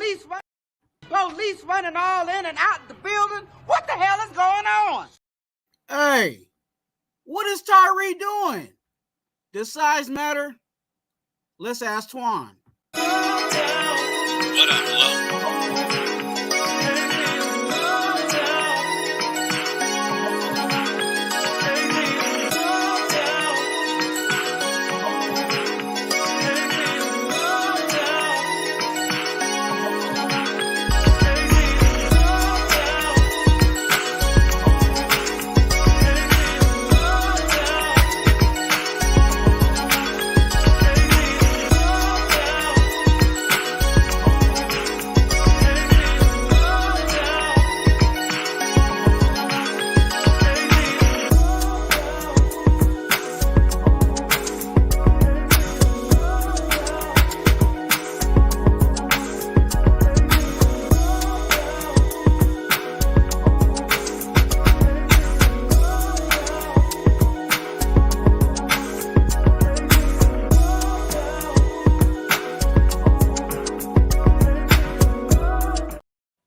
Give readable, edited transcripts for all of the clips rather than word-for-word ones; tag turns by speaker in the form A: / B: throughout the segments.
A: Police running all in and out the building. What the hell is going on?
B: Hey, what is Tyree doing? Does size matter? Let's ask Twuan.
C: What up, Lo?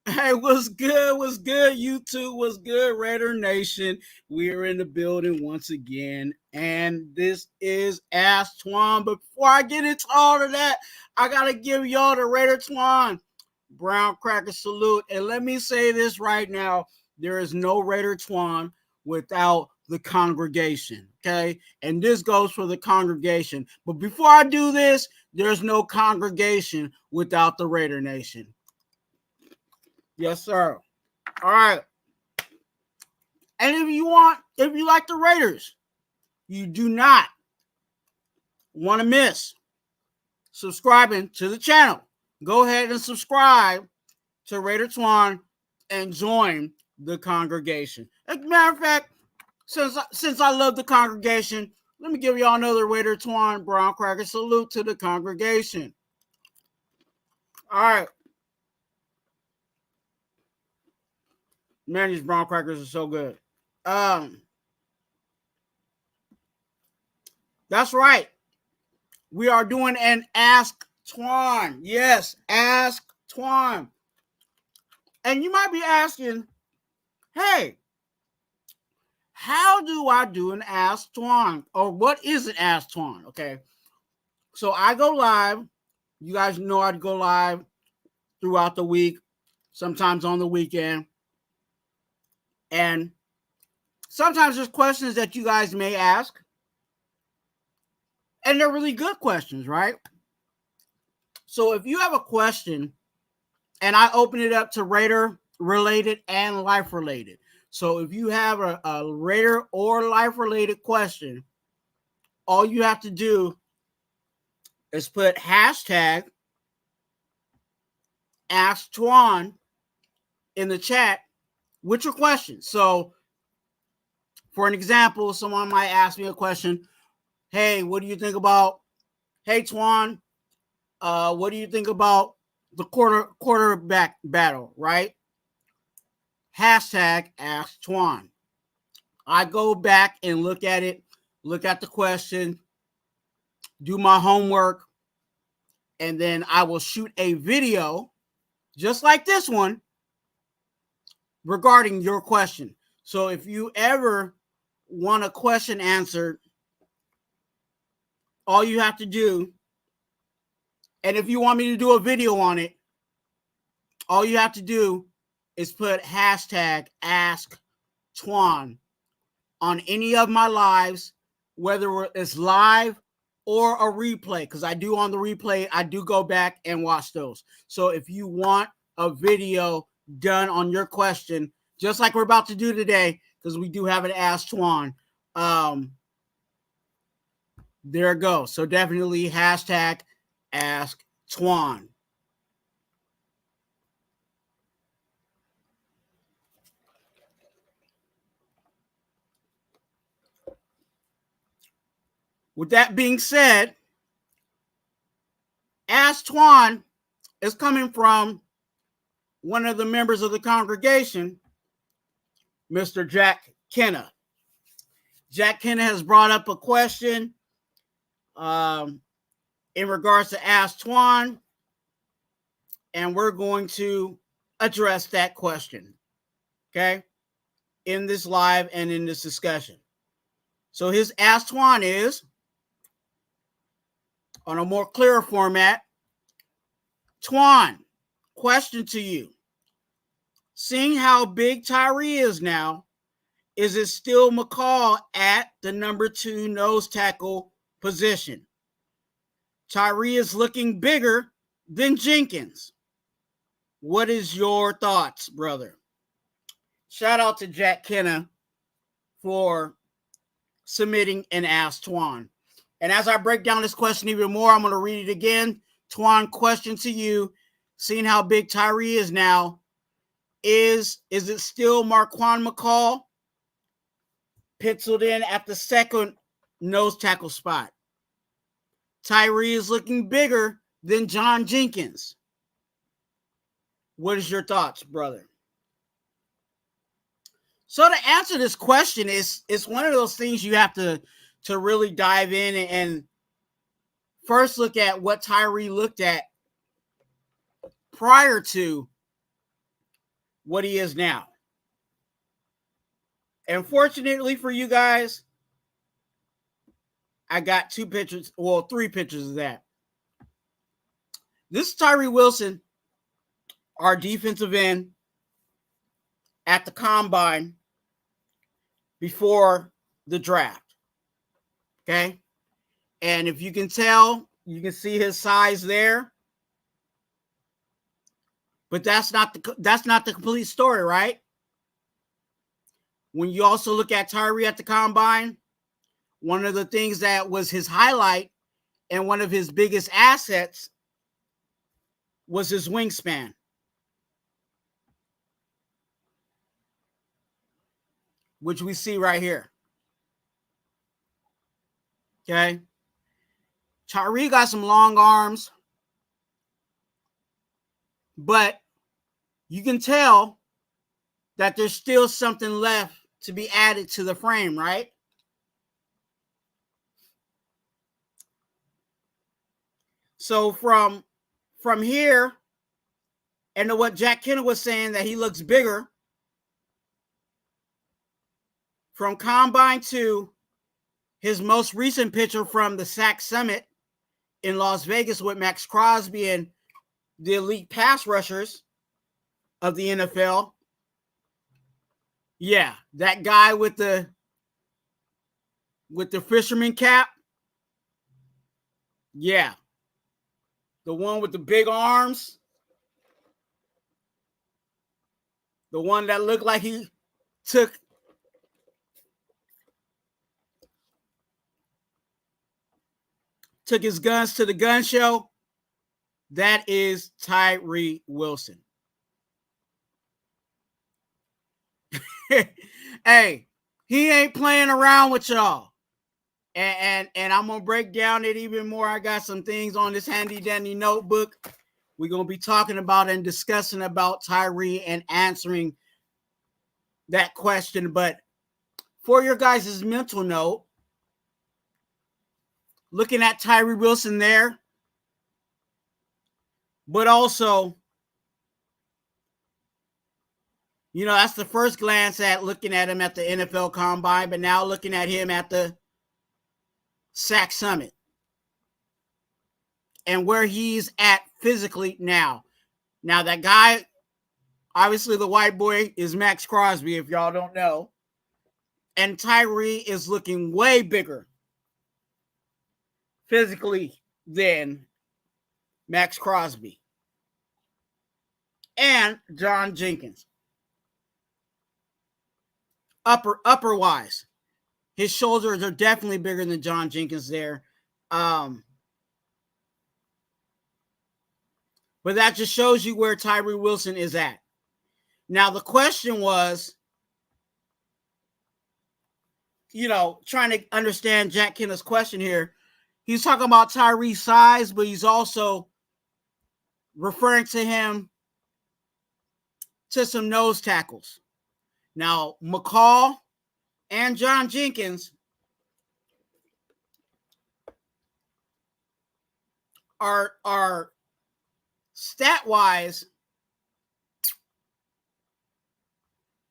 B: Hey, what's good? What's good, YouTube? What's good, Raider Nation? We're in the building once again, and this is Ask Twuan. But before I get into all of that, I gotta give y'all the Raider Twuan brown cracker salute. And let me say this right now: there is no Raider Twuan without the congregation. Okay, and this goes for the congregation. But before I do this, there's no congregation without the Raider Nation. Yes, sir. All right. And if you like the Raiders, you do not want to miss subscribing to the channel. Go ahead and subscribe to Raider Twuan and join the congregation. As a matter of fact, since I love the congregation, let me give y'all another Raider Twuan brown cracker salute to the congregation. All right. Man, these brown crackers are so good. That's right. We are doing an Ask Twuan. Yes, Ask Twuan. And you might be asking, hey, how do I do an Ask Twuan? Or what is an Ask Twuan? Okay. So I go live. You guys know I'd go live throughout the week, sometimes on the weekend. And sometimes there's questions that you guys may ask, and they're really good questions, right? So if you have a question, and I open it up to Raider related and life related. So if you have a Raider or life related question, all you have to do is put hashtag Ask Twuan in the chat with your question. So, for an example, someone might ask me a question. Hey, what do you think about? Hey, Twuan, what do you think about the quarterback battle? Right? Hashtag Ask Twuan. I go back and look at it, look at the question, do my homework, and then I will shoot a video just like this one regarding your question. So if you ever want a question answered, all you have to do, and if you want me to do a video on it, all you have to do is put hashtag Ask Twuan on any of my lives, whether it's live or a replay, because I do on the replay, I do go back and watch those. So if you want a video done on your question, just like we're about to do today, because we do have an Ask Twuan. There it goes. So definitely hashtag Ask Twuan. With that being said, Ask Twuan is coming from one of the members of the congregation, Mr. Jack Kenna. Jack Kenna has brought up a question in regards to Ask Twuan, and we're going to address that question, okay, in this live and in this discussion. So his Ask Twuan is, on a more clearer format, Twuan, question to you. Seeing how big Tyree is now, is it still McCall at the number 2 nose tackle position? Tyree is looking bigger than Jenkins. What is your thoughts, brother? Shout out to Jack Kenna for submitting an Ask Twuan. And as I break down this question even more, I'm going to read it again. Twuan, question to you. Seeing how big Tyree is now, is it still Marquan McCall penciled in at the second nose tackle spot? Tyree is looking bigger than John Jenkins. What is your thoughts, brother? So to answer this question, it's one of those things you have to really dive in and first look at what Tyree looked at prior to what he is now. And fortunately for you guys, I got 3 pictures of that. This is Tyree Wilson, our defensive end, at the combine before the draft. Okay? And if you can tell, you can see his size there. But that's not the complete story, right? When you also look at Tyree at the combine, one of the things that was his highlight and one of his biggest assets was his wingspan. Which we see right here. Okay? Tyree got some long arms, but you can tell that there's still something left to be added to the frame, right? So from here, and to what Jack Kenna was saying, that he looks bigger, from combine to his most recent picture from the SAC Summit in Las Vegas with Maxx Crosby and the elite pass rushers of the NFL. Yeah, that guy with the fisherman cap. Yeah. The one with the big arms. The one that looked like he took his guns to the gun show. That is Tyree Wilson. Hey, he ain't playing around with y'all. And I'm going to break down it even more. I got some things on this handy dandy notebook we're going to be talking about and discussing about Tyree and answering that question. But for your guys' mental note, looking at Tyree Wilson there, but also, you know, that's the first glance at looking at him at the NFL Combine, but now looking at him at the SAC Summit and where he's at physically now. Now, that guy, obviously the white boy, is Maxx Crosby, if y'all don't know. And Tyree is looking way bigger physically than Maxx Crosby and John Jenkins. Upper wise, his shoulders are definitely bigger than John Jenkins there. But that just shows you where Tyree Wilson is at. Now, the question was, you know, trying to understand Jack Kenna's question here. He's talking about Tyree's size, but he's also referring to him to some nose tackles. Now, McCall and John Jenkins are stat-wise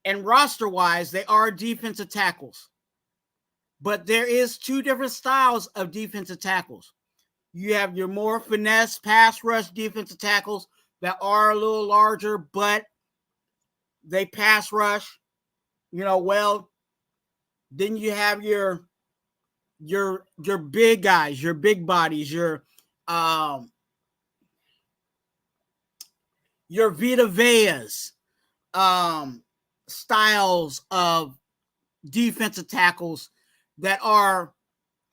B: and roster-wise, they are defensive tackles. But there is two different styles of defensive tackles. You have your more finesse pass rush defensive tackles that are a little larger, but they pass rush, well. Then you have your big guys, your big bodies, your Vita Veas styles of defensive tackles that are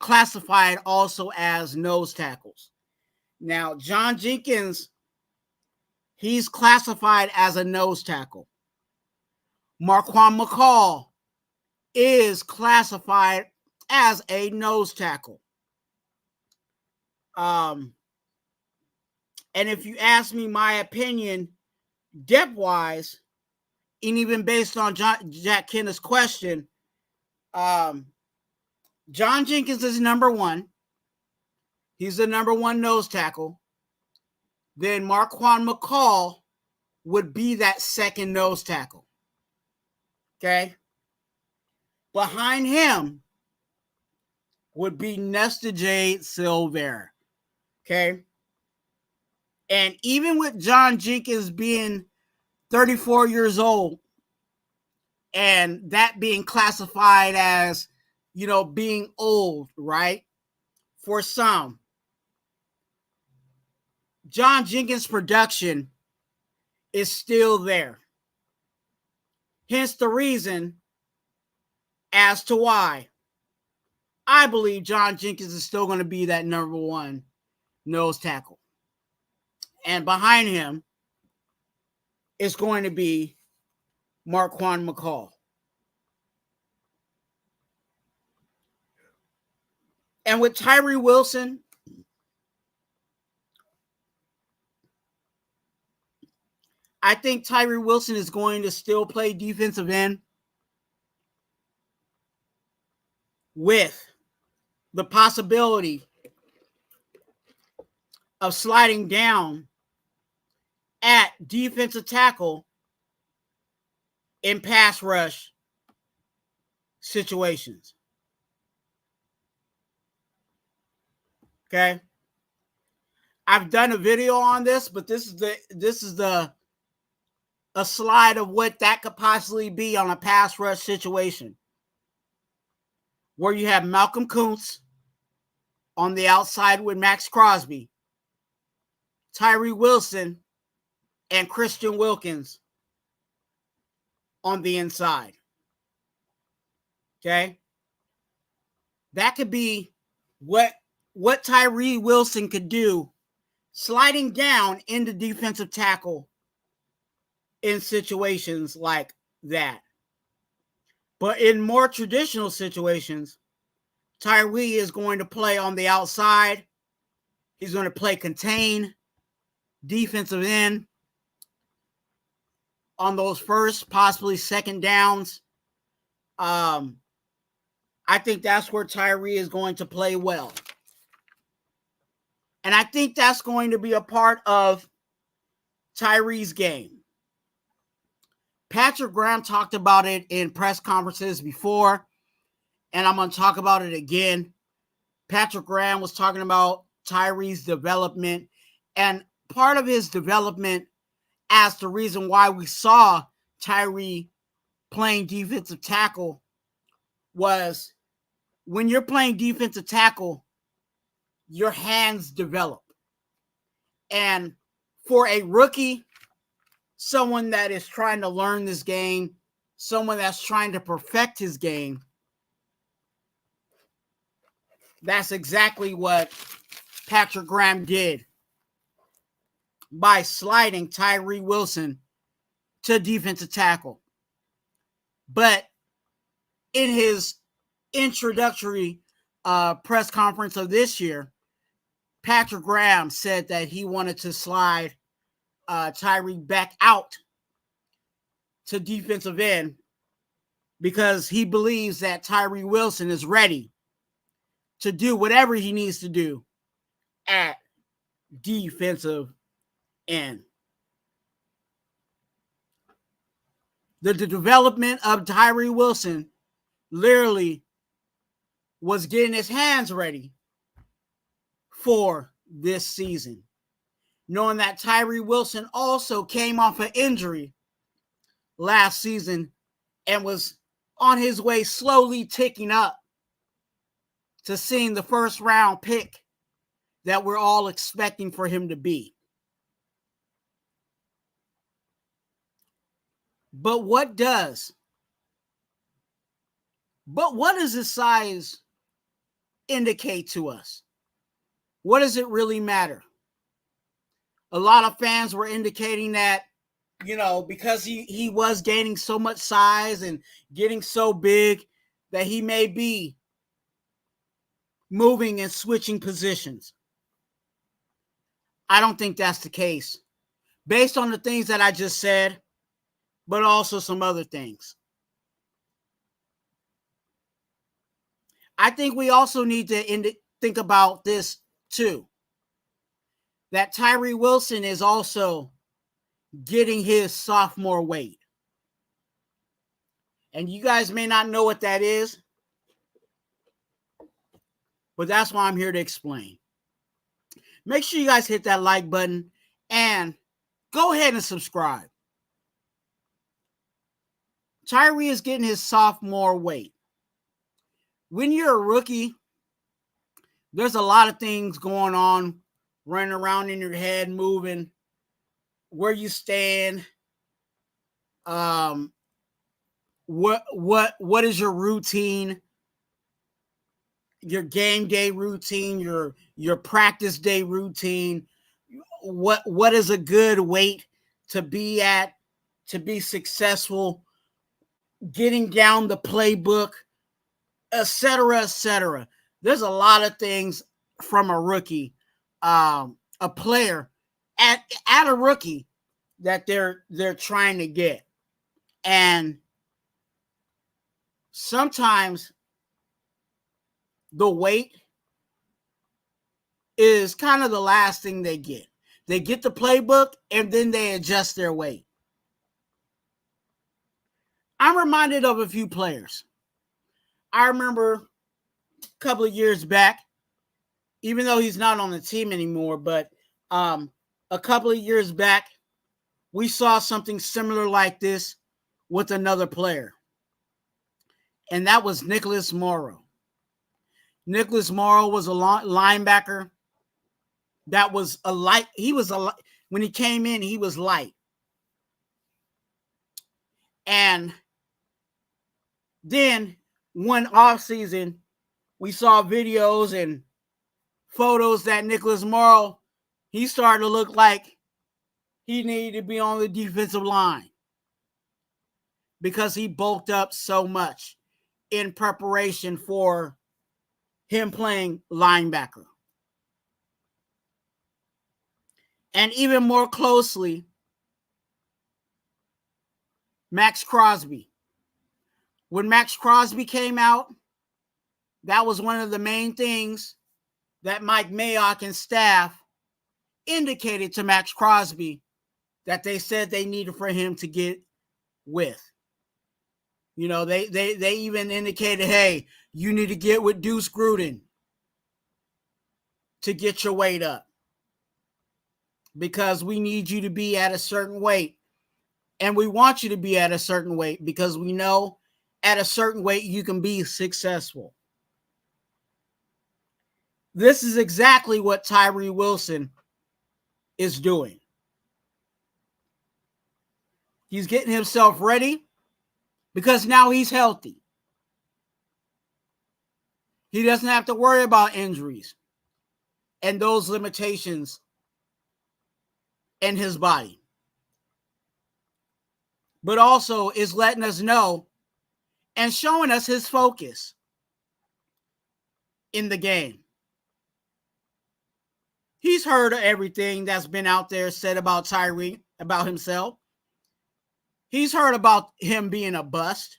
B: classified also as nose tackles. Now, John Jenkins, he's classified as a nose tackle. Marquan McCall is classified as a nose tackle. And if you ask me my opinion, depth-wise, and even based on Jack Kenna's question, John Jenkins is number one. He's the number one nose tackle. Then Marquan McCall would be that second nose tackle. Okay? Behind him would be Nesta Jade Silver. Okay? And even with John Jenkins being 34 years old and that being classified as, being old, right? For some, John Jenkins' production is still there. Hence the reason as to why I believe John Jenkins is still going to be that number one nose tackle. And behind him is going to be Marquan McCall. And with Tyree Wilson, I think Tyree Wilson is going to still play defensive end with the possibility of sliding down at defensive tackle in pass rush situations. Okay? I've done a video on this, but this is a slide of what that could possibly be on a pass rush situation, where you have Malcolm Kuntz on the outside with Maxx Crosby, Tyree Wilson, and Christian Wilkins on the inside. Okay? That could be what Tyree Wilson could do, sliding down into defensive tackle in situations like that. But in more traditional situations, Tyree is going to play on the outside. He's going to play contain, defensive end on those first, possibly second downs. I think that's where Tyree is going to play well. And I think that's going to be a part of Tyree's game. Patrick Graham talked about it in press conferences before, and I'm going to talk about it again. Patrick Graham was talking about Tyree's development, and part of his development as the reason why we saw Tyree playing defensive tackle was when you're playing defensive tackle, your hands develop. And for a rookie, someone that is trying to learn this game, someone that's trying to perfect his game, that's exactly what Patrick Graham did by sliding Tyree Wilson to defensive tackle. But in his introductory press conference of this year, Patrick Graham said that he wanted to slide Tyree back out to defensive end because he believes that Tyree Wilson is ready to do whatever he needs to do at defensive in. The development of Tyree Wilson literally was getting his hands ready for this season, knowing that Tyree Wilson also came off an injury last season and was on his way slowly ticking up to seeing the first round pick that we're all expecting for him to be. But what does his size indicate to us? What does it really matter? A lot of fans were indicating that, because he was gaining so much size and getting so big that he may be moving and switching positions. I don't think that's the case, based on the things that I just said, but also some other things. I think we also need to think about this too, that Tyree Wilson is also getting his sophomore weight. And you guys may not know what that is, but that's why I'm here to explain. Make sure you guys hit that like button and go ahead and subscribe. Tyree is getting his sophomore weight. When you're a rookie, there's a lot of things going on, running around in your head, moving, where you stand, what is your routine, your game day routine, your practice day routine, what is a good weight to be at to be successful, getting down the playbook, etc., etc. There's a lot of things from a rookie, a player at a rookie that they're trying to get. And sometimes the weight is kind of the last thing they get. They get the playbook and then they adjust their weight. I'm reminded of a few players. I remember a couple of years back, even though he's not on the team anymore, but a couple of years back, we saw something similar like this with another player. And that was Nicholas Morrow. Nicholas Morrow was a linebacker that was a light. When he came in, he was light. And then one offseason, we saw videos and photos that Nicholas Morrow, he started to look like he needed to be on the defensive line because he bulked up so much in preparation for him playing linebacker. And even more closely, Maxx Crosby. When Maxx Crosby came out, that was one of the main things that Mike Mayock and staff indicated to Maxx Crosby that they said they needed for him to get with. They even indicated, hey, you need to get with Deuce Gruden to get your weight up because we need you to be at a certain weight. And we want you to be at a certain weight because we know at a certain weight you can be successful. This is exactly what Tyree Wilson is doing. He's getting himself ready because now he's healthy. He doesn't have to worry about injuries and those limitations in his body. But also is letting us know and showing us his focus in the game. He's heard everything that's been out there said about Tyree, about himself. He's heard about him being a bust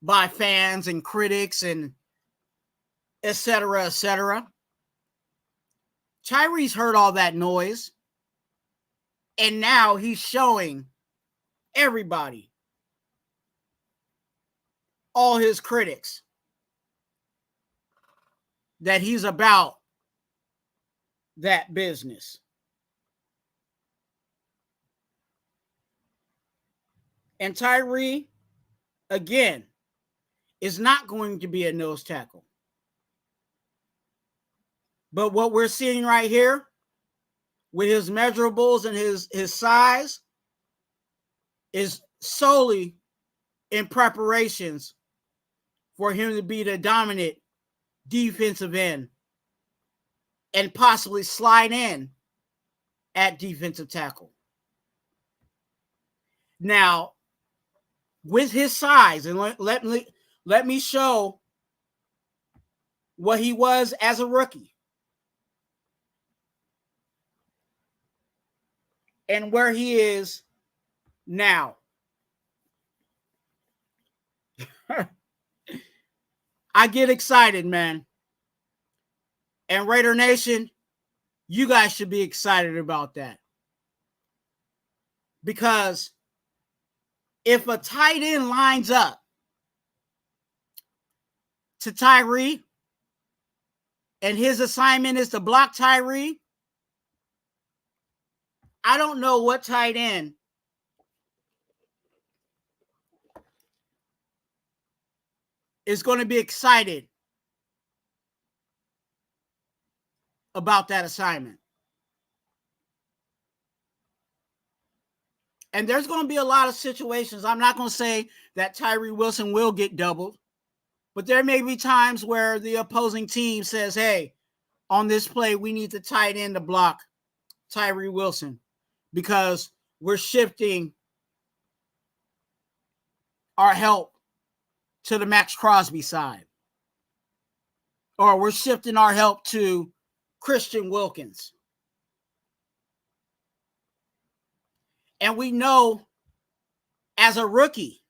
B: by fans and critics and etc., etc. Tyree's heard all that noise. And now he's showing everybody, all his critics, that he's about that business. And Tyree, again, is not going to be a nose tackle. But what we're seeing right here with his measurables and his size is solely in preparations for him to be the dominant defensive end and possibly slide in at defensive tackle. Now, with his size, and let me show what he was as a rookie and where he is now. I get excited, man. And Raider Nation, you guys should be excited about that. Because if a tight end lines up to Tyree and his assignment is to block Tyree, I don't know what tight end is going to be excited about that assignment. And there's going to be a lot of situations. I'm not going to say that Tyree Wilson will get doubled, but there may be times where the opposing team says, hey, on this play, we need the tight end to block Tyree Wilson because we're shifting our help to the Maxx Crosby side. Or we're shifting our help to Christian Wilkins. And we know as a rookie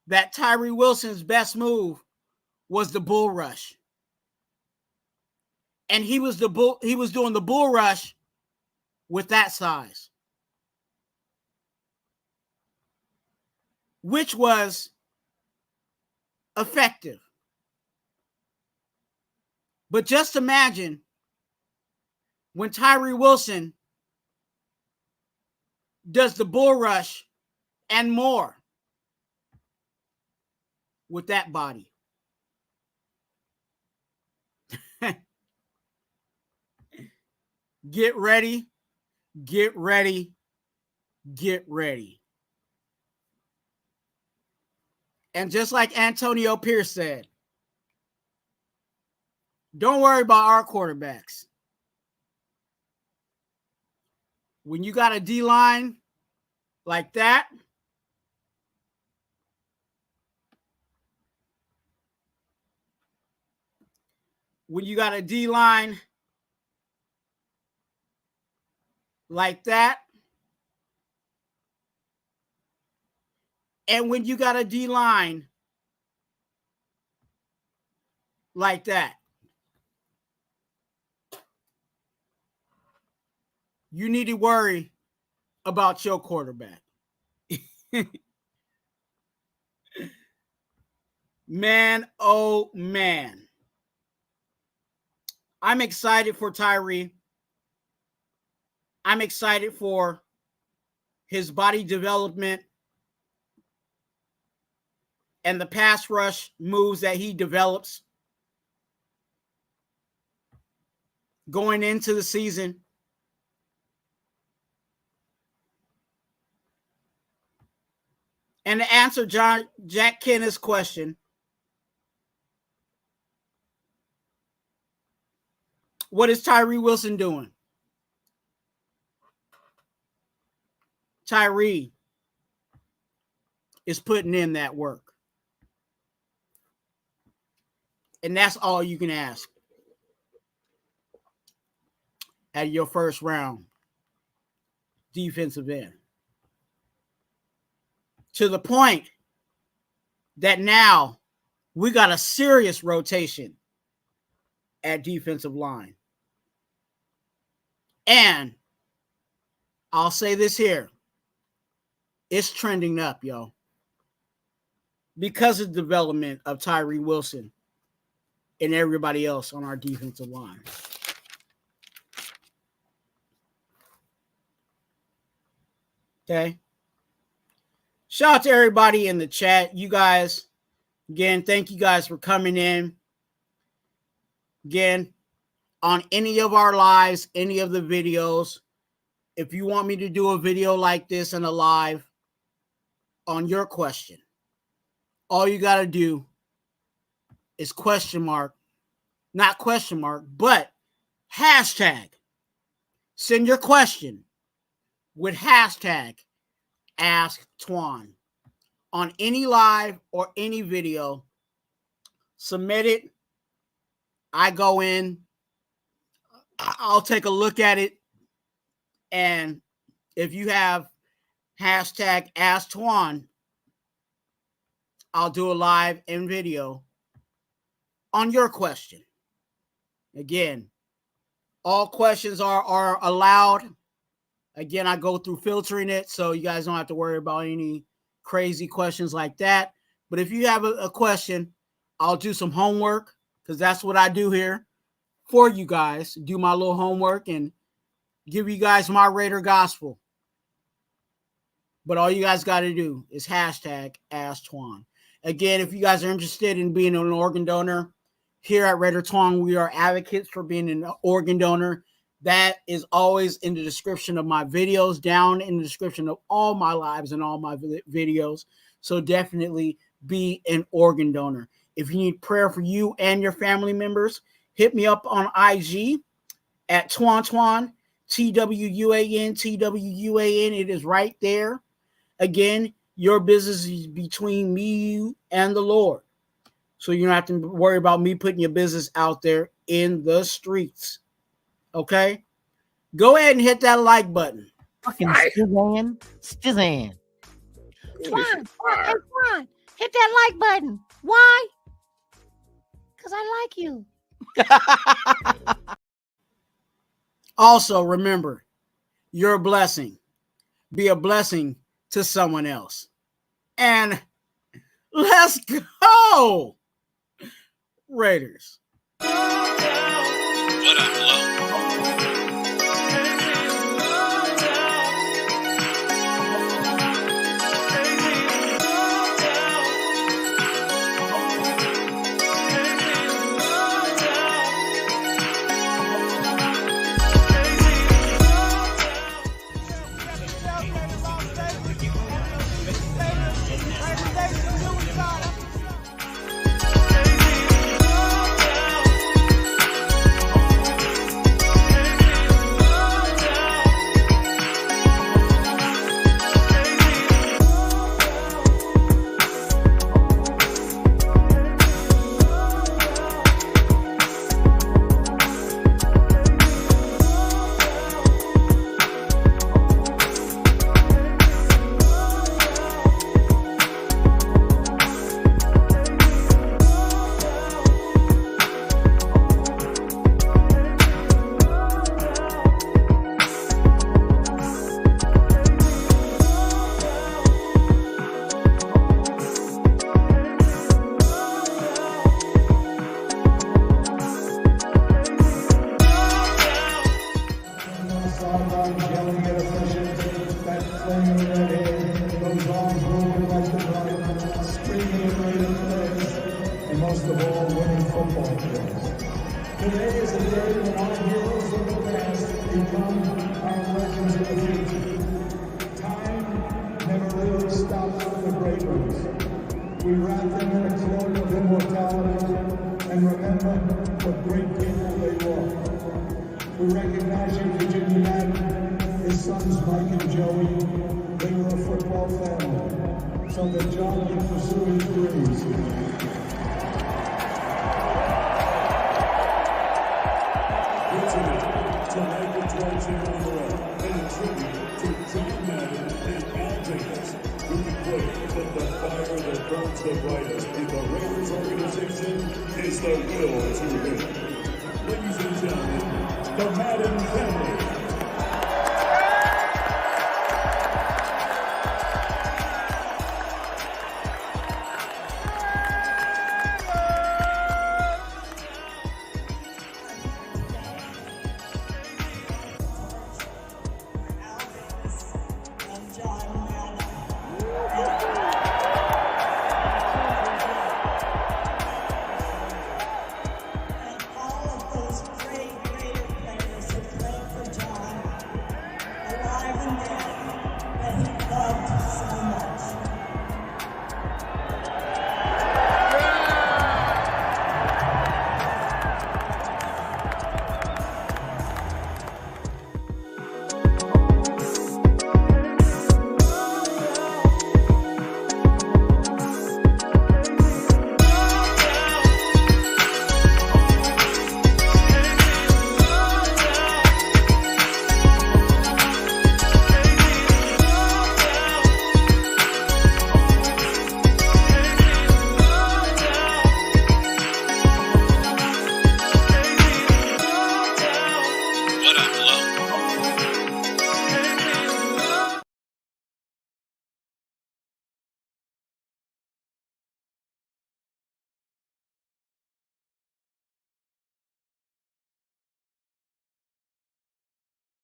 B: that Tyree Wilson's best move was the bull rush. And he was doing the bull rush with that size, which was effective. But just imagine when Tyree Wilson does the bull rush and more with that body. Get ready, get ready, get ready. And just like Antonio Pierce said, don't worry about our quarterbacks. When you got a D-line like that, when you got a D-line like that, and when you got a D-line like that, you need to worry about your quarterback. Man, oh man. I'm excited for Tyree. I'm excited for his body development and the pass rush moves that he develops going into the season. And to answer Jack Kenneth's question, what is Tyree Wilson doing? Tyree is putting in that work. And that's all you can ask at your first round defensive end. To the point that now we got a serious rotation at defensive line. And I'll say this here. It's trending up, yo. Because of the development of Tyree Wilson and everybody else on our defensive line. Okay. Shout out to everybody in the chat. You guys, again, thank you guys for coming in. Again, on any of our lives, any of the videos, if you want me to do a video like this and a live on your question, all you got to do is not question mark, but hashtag. Send your question with hashtag Ask Twuan on any live or any video. Submit it. I go in. I'll take a look at it. And if you have hashtag Ask Twuan, I'll do a live and video on your question. Again, all questions are allowed. Again, I go through filtering it, so you guys don't have to worry about any crazy questions like that. But if you have a question, I'll do some homework, because that's what I do here for you guys. Do my little homework and give you guys my Raider gospel. But all you guys got to do is hashtag Ask Twuan. Again, if you guys are interested in being an organ donor, here at Raider Twuan, we are advocates for being an organ donor. That is always in the description of my videos, down in the description of all my lives and all my videos. So definitely be an organ donor. If you need prayer for you and your family members, hit me up on IG at TwuanTwuan, TWUAN, TWUAN. It is right there. Again, your business is between me, you, and the Lord. So you don't have to worry about me putting your business out there in the streets. Okay? Go ahead and hit that like button.
C: Fucking Stizan. Twuan, hey Twuan, hit that like button. Why? Because I like you.
B: Also, remember, you're a blessing. Be a blessing to someone else. And let's go, Raiders.
D: What up, hello?
E: Today is a day when our heroes of the past become our legends of the future. Time never really stops for the great ones. We wrap them in a cloak of immortality and remember what great people they were. We recognize you, Virginia Madden, his sons Mike and Joey. They were a football family, so that John could pursue his dreams. Tonight, the 12 channel world, and a tribute to John Madden and Al Jenkins, who played that the fire that burns the brightest in the Raiders organization is the will to win. Ladies and gentlemen, the Madden family.